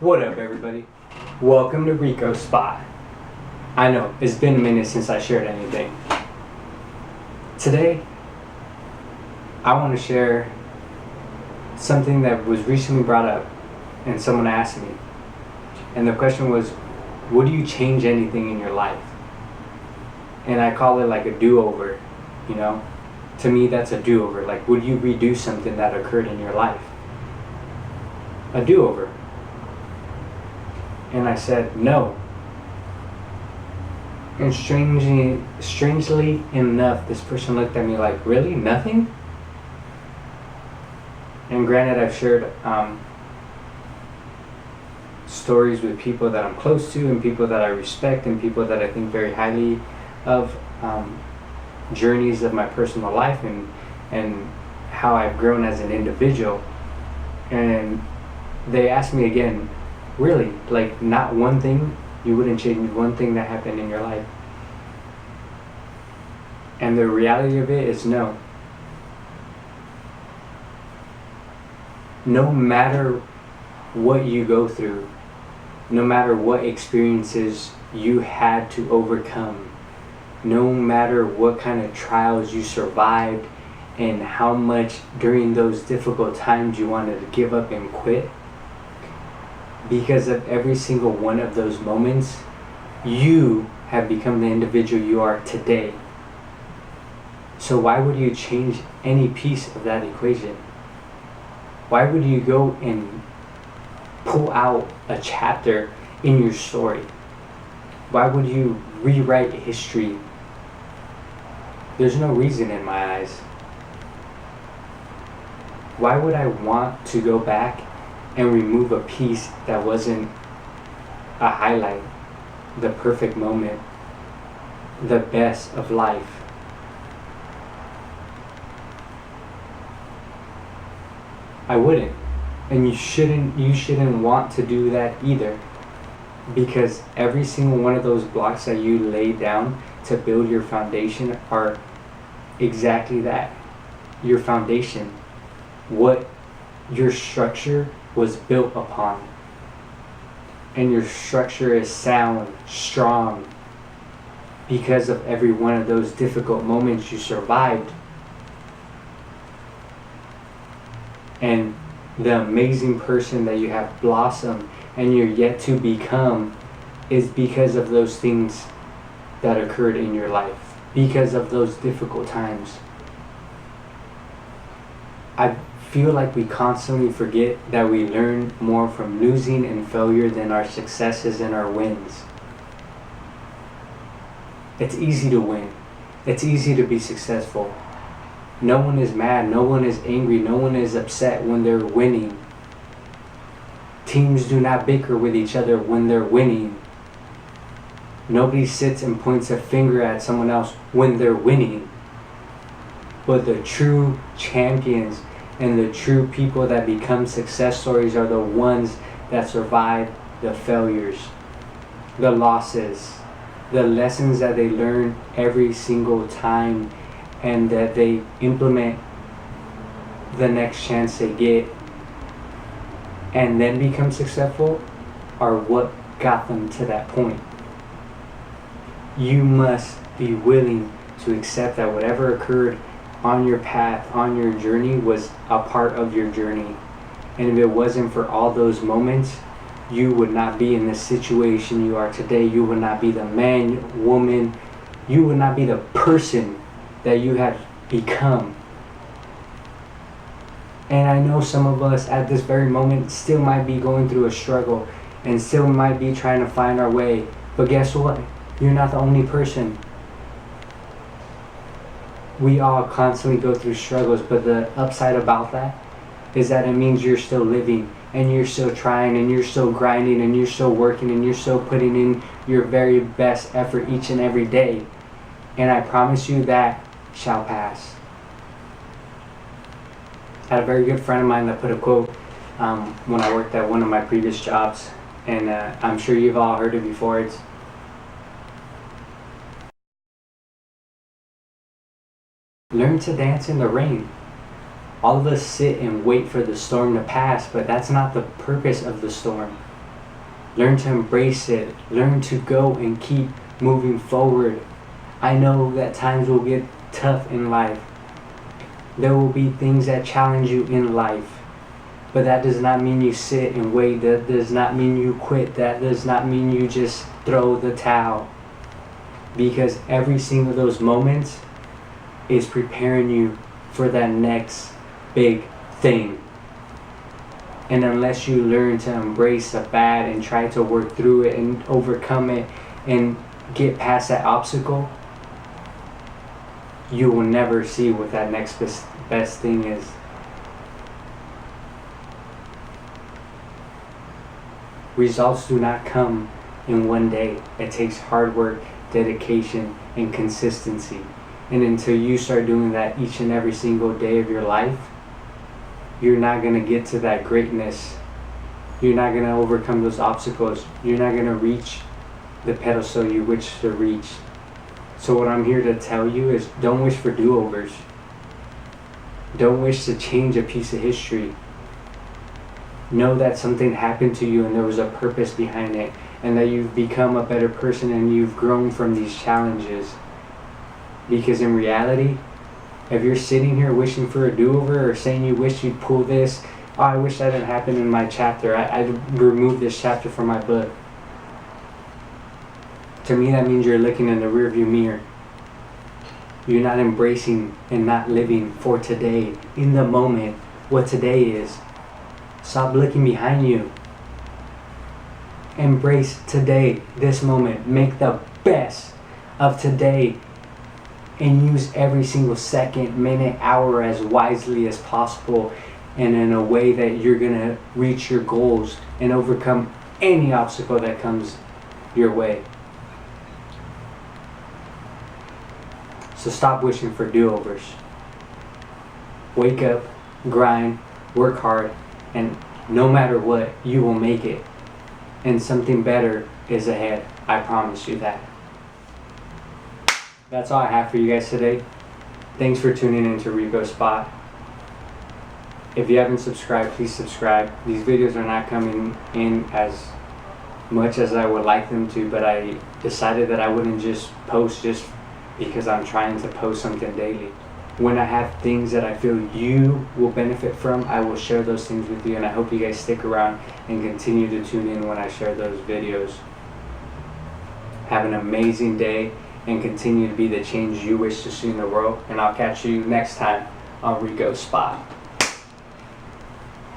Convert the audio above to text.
What up, everybody? Welcome to ricosspot. I know, it's been a minute since I shared anything. Today, I want to share something that was recently brought up and someone asked me. And the question was, would you change anything in your life? And I call it like a do-over, you know? To me, that's a do-over. Like, would you redo something that occurred in your life? A do-over. And I said, no. And strangely enough, this person looked at me like, really? Nothing? And granted, I've shared stories with people that I'm close to and people that I respect and people that I think very highly of, journeys of my personal life and how I've grown as an individual. And they asked me again, really, like, not one thing? You wouldn't change one thing that happened in your life? And the reality of it is no. No matter what you go through, no matter what experiences you had to overcome, no matter what kind of trials you survived and how much during those difficult times you wanted to give up and quit, because of every single one of those moments, you have become the individual you are today. So why would you change any piece of that equation? Why would you go and pull out a chapter in your story? Why would you rewrite history? There's no reason in my eyes. Why would I want to go back and remove a piece that wasn't a highlight, the perfect moment, the best of life? I wouldn't. And you shouldn't want to do that either, because every single one of those blocks that you lay down to build your foundation are exactly that, your foundation, what your structure was built upon. And your structure is sound, strong, because of every one of those difficult moments you survived. And the amazing person that you have blossomed and you're yet to become is because of those things that occurred in your life, because of those difficult times. I feel like we constantly forget that we learn more from losing and failure than our successes and our wins. It's easy to win. It's easy to be successful. No one is mad, no one is angry, no one is upset when they're winning. Teams do not bicker with each other when they're winning. Nobody sits and points a finger at someone else when they're winning. But the true champions and the true people that become success stories are the ones that survive the failures, the losses, the lessons that they learn every single time, and that they implement the next chance they get and then become successful, are what got them to that point. You must be willing to accept that whatever occurred on your path, on your journey, was a part of your journey. And if it wasn't for all those moments, you would not be in the situation you are today. You would not be the man, woman, you would not be the person that you have become. And I know some of us at this very moment still might be going through a struggle and still might be trying to find our way. But guess what? You're not the only person. We all constantly go through struggles, but the upside about that is that it means you're still living and you're still trying and you're still grinding and you're still working and you're still putting in your very best effort each and every day. And I promise you that shall pass. I had a very good friend of mine that put a quote when I worked at one of my previous jobs, and I'm sure you've all heard it before. It's, learn to dance in the rain. All of us sit and wait for the storm to pass, but that's not the purpose of the storm. Learn to embrace it. Learn to go and keep moving forward. I know that times will get tough in life. There will be things that challenge you in life. But that does not mean you sit and wait. That does not mean you quit. That does not mean you just throw the towel. Because every single of those moments is preparing you for that next big thing. And unless you learn to embrace the bad and try to work through it and overcome it and get past that obstacle, you will never see what that next best thing is. Results do not come in one day. It takes hard work, dedication, and consistency. And until you start doing that each and every single day of your life, you're not going to get to that greatness. You're not going to overcome those obstacles. You're not going to reach the pedestal you wish to reach. So what I'm here to tell you is, don't wish for do-overs. Don't wish to change a piece of history. Know that something happened to you and there was a purpose behind it, and that you've become a better person and you've grown from these challenges. Because in reality, if you're sitting here wishing for a do-over or saying you wish you'd pull this, oh, I wish that had happened in my chapter, I'd remove this chapter from my book. To me, that means you're looking in the rearview mirror. You're not embracing and not living for today, in the moment, what today is. Stop looking behind you. Embrace today, this moment. Make the best of today. And use every single second, minute, hour as wisely as possible, and in a way that you're going to reach your goals and overcome any obstacle that comes your way. So stop wishing for do-overs. Wake up, grind, work hard, and no matter what, you will make it. And something better is ahead. I promise you that. That's all I have for you guys today. Thanks for tuning in to ricosspot. If you haven't subscribed, please subscribe. These videos are not coming in as much as I would like them to, but I decided that I wouldn't just post just because I'm trying to post something daily. When I have things that I feel you will benefit from, I will share those things with you, and I hope you guys stick around and continue to tune in when I share those videos. Have an amazing day and continue to be the change you wish to see in the world, and I'll catch you next time on ricosspot.